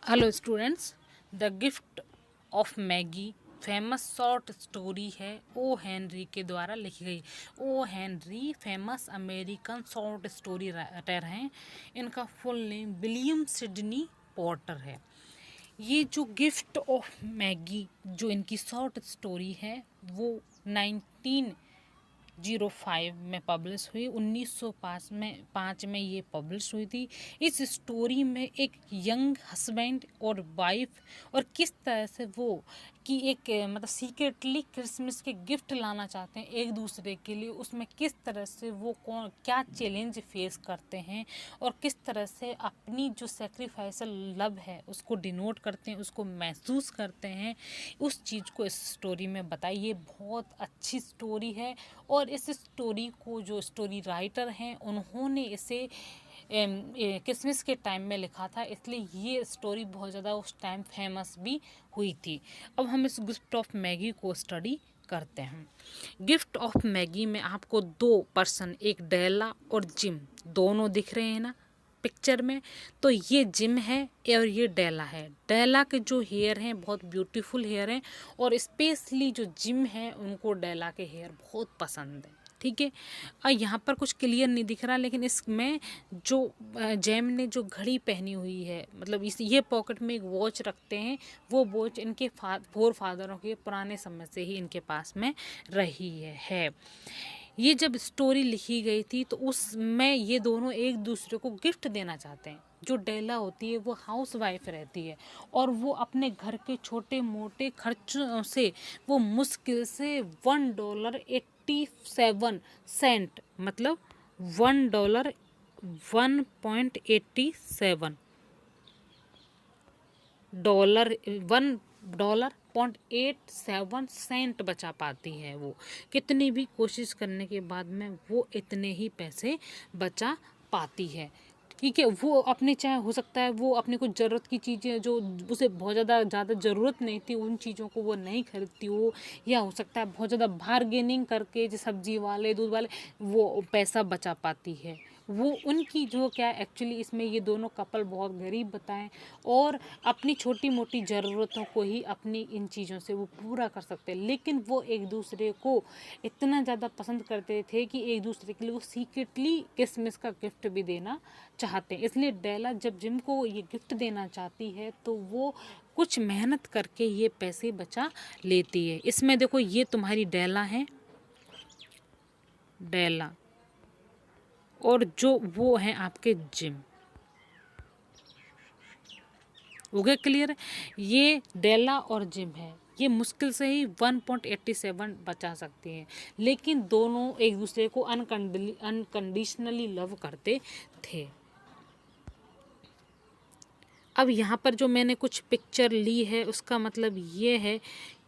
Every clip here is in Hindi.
Hello students, the gift of Magi famous short story है ओ हेनरी के द्वारा लिखी गई। O Henry famous American short story writer हैं। इनका full name William Sidney Porter है। ये जो गिफ्ट ऑफ मैगी जो इनकी शॉर्ट स्टोरी है वो 1905 में पब्लिश हुई। 1905 में ये पब्लिश हुई थी। इस स्टोरी में एक यंग हस्बैंड और वाइफ और किस तरह से वो कि एक मतलब सीक्रेटली क्रिसमस के गिफ्ट लाना चाहते हैं एक दूसरे के लिए, उसमें किस तरह से वो कौन क्या चैलेंज फेस करते हैं और किस तरह से अपनी जो सेक्रीफाइसल लव है उसको डिनोट करते हैं, उसको महसूस करते हैं। उस चीज़ को इस स्टोरी में बताई। ये बहुत अच्छी स्टोरी है और इस स्टोरी को जो स्टोरी राइटर हैं उन्होंने इसे क्रिसमस के टाइम में लिखा था, इसलिए ये स्टोरी बहुत ज़्यादा उस टाइम फेमस भी हुई थी। अब हम इस गिफ्ट ऑफ मैगी को स्टडी करते हैं। गिफ्ट ऑफ मैगी में आपको दो पर्सन, एक डेला और जिम, दोनों दिख रहे हैं ना पिक्चर में। तो ये जिम है और ये डेला है। डेला के जो हेयर हैं बहुत ब्यूटीफुल हेयर हैं और स्पेशली जो जिम है उनको डेला के हेयर बहुत पसंद है। ठीक है, और यहाँ पर कुछ क्लियर नहीं दिख रहा, लेकिन इसमें जो जैम ने जो घड़ी पहनी हुई है, मतलब इस ये पॉकेट में एक वॉच रखते हैं, वो वॉच इनके फोर फादरों के पुराने समय से ही इनके पास में रही है। ये जब स्टोरी लिखी गई थी तो उसमें ये दोनों एक दूसरे को गिफ्ट देना चाहते हैं। जो डेला होती है वो हाउस वाइफ रहती है और वो अपने घर के छोटे मोटे खर्चों से वो मुश्किल से $1.87 मतलब $1.87 बचा पाती है। वो कितनी भी कोशिश करने के बाद में वो इतने ही पैसे बचा पाती है। ठीक है, वो अपने चाहे हो सकता है वो अपने कुछ ज़रूरत की चीज़ें जो उसे बहुत ज़्यादा ज़रूरत नहीं थी उन चीज़ों को वो नहीं खरीदती हो, या हो सकता है बहुत ज़्यादा बार्गेनिंग करके जो सब्जी वाले दूध वाले वो पैसा बचा पाती है। वो उनकी जो क्या एक्चुअली इसमें ये दोनों कपल बहुत गरीब बताएं और अपनी छोटी मोटी ज़रूरतों को ही अपनी इन चीज़ों से वो पूरा कर सकते हैं, लेकिन वो एक दूसरे को इतना ज़्यादा पसंद करते थे कि एक दूसरे के लिए वो सीक्रेटली क्रिसमस का गिफ्ट भी देना चाहते हैं। इसलिए डेला जब जिम को ये गिफ्ट देना चाहती है तो वो कुछ मेहनत करके ये पैसे बचा लेती है। इसमें देखो ये तुम्हारी डेला है, डेला, और जो वो हैं आपके जिम। हो गया क्लियर? ये डेला और जिम है। ये मुश्किल से ही 1.87 बचा सकती हैं, लेकिन दोनों एक दूसरे को अनकंडीशनली लव करते थे। अब यहाँ पर जो मैंने कुछ पिक्चर ली है उसका मतलब ये है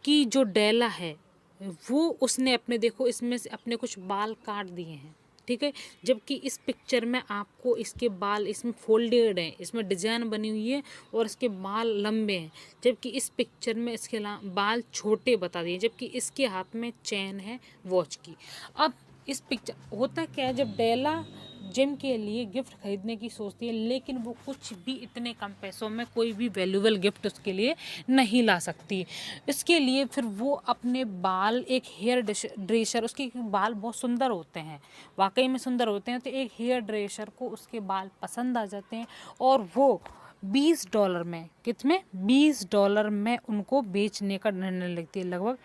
कि जो डेला है वो उसने अपने, देखो इसमें से अपने कुछ बाल काट दिए हैं। ठीक है, जबकि इस पिक्चर में आपको इसके बाल इसमें फोल्डेड हैं, इसमें डिजाइन बनी हुई है और इसके बाल लंबे हैं, जबकि इस पिक्चर में इसके बाल छोटे बता दिए, जबकि इसके हाथ में चैन है वॉच की। अब इस पिक्चर होता क्या है, जब डेला जिम के लिए गिफ्ट खरीदने की सोचती है लेकिन वो कुछ भी इतने कम पैसों में कोई भी वैल्यूएबल गिफ्ट उसके लिए नहीं ला सकती। इसके लिए फिर वो अपने बाल, एक हेयर ड्रेसर, उसके बाल बहुत सुंदर होते हैं, वाकई में सुंदर होते हैं, तो एक हेयर ड्रेसर को उसके बाल पसंद आ जाते हैं और वो $20 में, कितने $20 में उनको बेचने का निर्णय लेती है। लगभग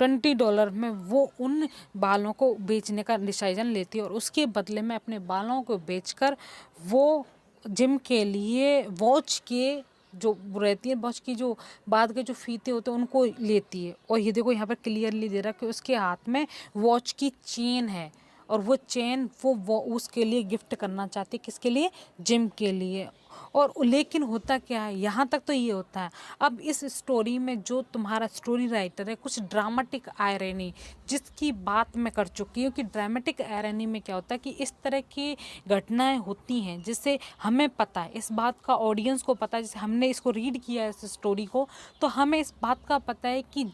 $20 में वो उन बालों को बेचने का डिसीजन लेती है और उसके बदले में अपने बालों को बेचकर वो जिम के लिए वॉच के जो रहती है, वॉच की जो बाद के जो फीते होते हैं उनको लेती है। और ये देखो यहाँ पर क्लियरली दे रहा है कि उसके हाथ में वॉच की चेन है और वो चेन वो उसके लिए गिफ्ट करना चाहती है, किसके लिए? जिम के लिए। और लेकिन होता क्या है, यहाँ तक तो ये होता है। अब इस स्टोरी में जो तुम्हारा स्टोरी राइटर है कुछ ड्रामेटिक आयरनी जिसकी बात मैं कर चुकी हूँ कि ड्रामेटिक आयरनी में क्या होता है कि इस तरह की घटनाएं होती हैं जिससे हमें पता है, इस बात का ऑडियंस को पता है, जैसे हमने इसको रीड किया है इस स्टोरी को, तो हमें इस बात का पता है कि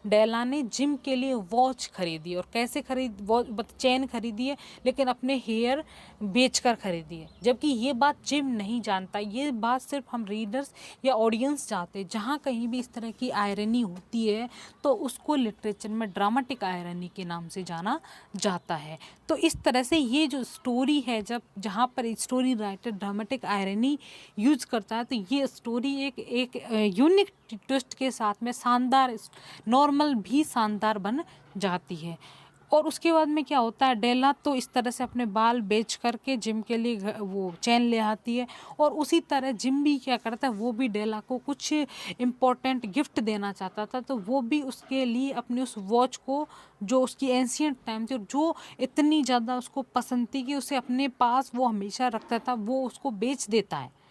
डेला ने जिम के लिए वॉच खरीदी और कैसे चेन खरीदी है, लेकिन अपने हेयर बेचकर खरीदी है, जबकि ये बात जिम नहीं जानता। ये बात सिर्फ हम रीडर्स या ऑडियंस चाहते हैं। जहाँ कहीं भी इस तरह की आयरनी होती है तो उसको लिटरेचर में ड्रामेटिक आयरनी के नाम से जाना जाता है। तो इस तरह से ये जो स्टोरी है, जब जहाँ पर story writer dramatic irony use करता है तो ये स्टोरी एक यूनिक ट्विस्ट के साथ में शानदार, नॉर्मल भी शानदार बन जाती है। और उसके बाद में क्या होता है, डेला तो इस तरह से अपने बाल बेच करके जिम के लिए वो चैन ले आती है, और उसी तरह जिम भी क्या करता है, वो भी डेला को कुछ इम्पोर्टेंट गिफ्ट देना चाहता था। तो वो भी उसके लिए अपनी उस वॉच को, जो उसकी एंशियंट टाइम थी और जो इतनी ज़्यादा उसको पसंद थी कि उसे अपने पास वो हमेशा रखता था, वो उसको बेच देता है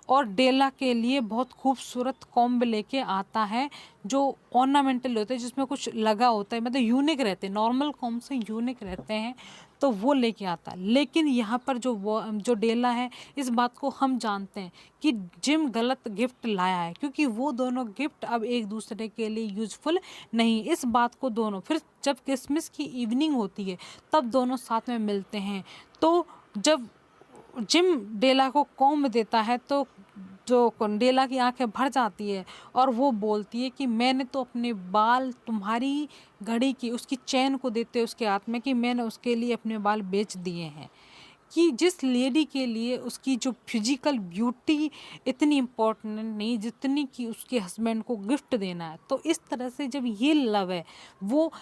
और डेला के लिए बहुत खूबसूरत कॉम्ब लेके आता है जो ऑर्नामेंटल होते हैं, जिसमें कुछ लगा होता है, मतलब यूनिक रहते हैं, नॉर्मल कॉम्ब से यूनिक रहते हैं, तो वो लेके आता है। लेकिन यहाँ पर जो डेला है, इस बात को हम जानते हैं कि जिम गलत गिफ्ट लाया है, क्योंकि वो दोनों गिफ्ट अब एक दूसरे के लिए यूजफुल नहीं। इस बात को दोनों फिर जब क्रिसमस की इवनिंग होती है तब दोनों साथ में मिलते हैं। तो जब जिम डेला को कॉम्ब देता है तो जो डेला की आंखें भर जाती है और वो बोलती है कि मैंने तो अपने बाल तुम्हारी घड़ी की, उसकी चैन को देते उसके हाथ में, कि मैंने उसके लिए अपने बाल बेच दिए हैं। कि जिस लेडी के लिए उसकी जो फिजिकल ब्यूटी इतनी इम्पोर्टेंट नहीं जितनी कि उसके हस्बैंड को गिफ्ट देना है। तो इस तरह से जब ये लव है वो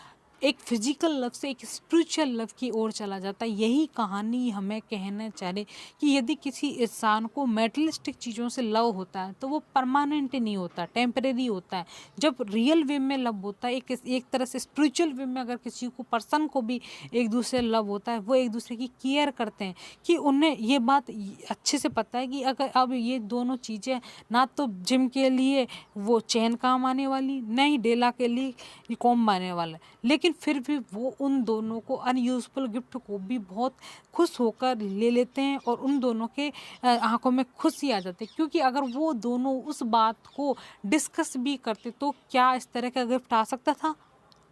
एक फिजिकल लव से एक स्पिरिचुअल लव की ओर चला जाता है। यही कहानी हमें कहना चाह रही कि यदि किसी इंसान को मेटलिस्टिक चीज़ों से लव होता है तो वो परमानेंट नहीं होता, टेम्परेरी होता है। जब रियल वे में लव होता है, एक तरह से स्पिरिचुअल वे में अगर किसी को पर्सन को भी एक दूसरे लव होता है, वो एक दूसरे की केयर करते हैं, कि उन्हें ये बात अच्छे से पता है कि अगर अब ये दोनों चीज़ें ना तो जिम के लिए वो चैन काम आने वाली, न ही डेला के लिए ये कॉम्ब आने वाला है, लेकिन फिर भी वो उन दोनों को अनयूजफुल गिफ्ट को भी बहुत खुश होकर ले लेते हैं और उन दोनों के आंखों में खुशी आ जाती है। क्योंकि अगर वो दोनों उस बात को डिस्कस भी करते तो क्या इस तरह का गिफ्ट आ सकता था?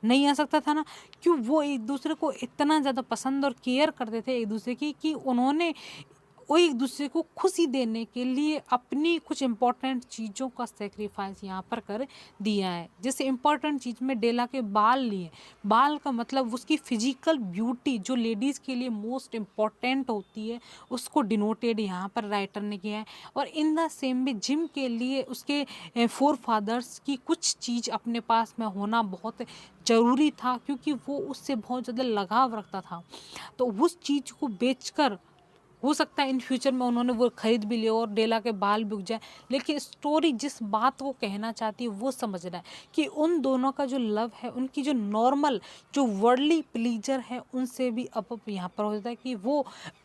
नहीं आ सकता था ना। क्यों? वो एक दूसरे को इतना ज़्यादा पसंद और केयर करते थे एक दूसरे की, कि उन्होंने वो एक दूसरे को खुशी देने के लिए अपनी कुछ इम्पोर्टेंट चीज़ों का सेक्रीफाइस यहाँ पर कर दिया है। जैसे इम्पोर्टेंट चीज़ में डेला के बाल लिए, बाल का मतलब उसकी फिजिकल ब्यूटी जो लेडीज़ के लिए मोस्ट इम्पॉर्टेंट होती है उसको डिनोटेड यहाँ पर राइटर ने किया है। और इन द सेम भी जिम के लिए उसके फोर फादर्स की कुछ चीज़ अपने पास में होना बहुत ज़रूरी था, क्योंकि वो उससे बहुत ज़्यादा लगाव रखता था। तो उस चीज़ को बेचकर हो सकता है इन फ्यूचर में उन्होंने वो खरीद भी लिया और डेला के बाल बिक जाए, लेकिन स्टोरी जिस बात वो कहना चाहती है वो समझना है कि उन दोनों का जो लव है, उनकी जो नॉर्मल जो वर्ल्डली प्लीजर है उनसे भी अब यहाँ पर हो जाता है कि वो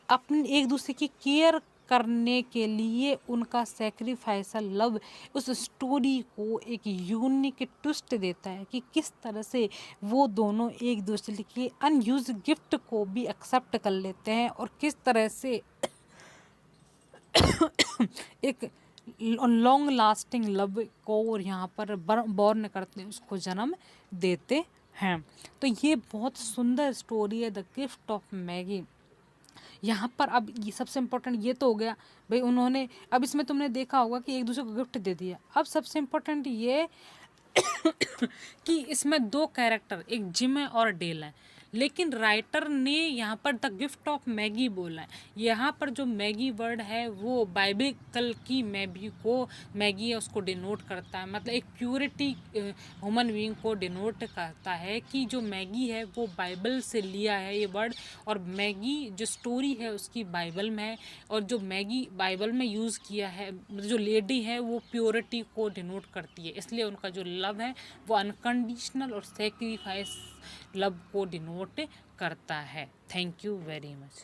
अपने एक दूसरे की केयर करने के लिए उनका सेक्रीफाइसल लव उस स्टोरी को एक यूनिक ट्विस्ट देता है कि किस तरह से वो दोनों एक दूसरे के अनयूज गिफ्ट को भी एक्सेप्ट कर लेते हैं और किस तरह से एक लॉन्ग लास्टिंग लव को और यहाँ पर बॉर्न करते हैं, उसको जन्म देते हैं। तो ये बहुत सुंदर स्टोरी है द गिफ्ट ऑफ मैगी। यहाँ पर अब ये सबसे इम्पोर्टेंट ये तो हो गया भाई, उन्होंने अब इसमें तुमने देखा होगा कि एक दूसरे को गिफ्ट दे दिया। अब सबसे इम्पोर्टेंट ये कि इसमें दो कैरेक्टर, एक जिम है और डेल है, लेकिन राइटर ने यहाँ पर द गिफ्ट ऑफ मैगी बोला है। यहाँ पर जो मैगी वर्ड है वो बाइबिकल की मैगी है उसको डिनोट करता है, मतलब एक प्योरिटी ह्यूमन बीइंग को डिनोट करता है कि जो मैगी है वो बाइबल से लिया है ये वर्ड, और मैगी जो स्टोरी है उसकी बाइबल में है, और जो मैगी बाइबल में यूज़ किया है जो लेडी है वो प्योरिटी को डिनोट करती है, इसलिए उनका जो लव है वो अनकंडीशनल और सेक्रीफाइस लव को डिनोट करता है। Thank you very much.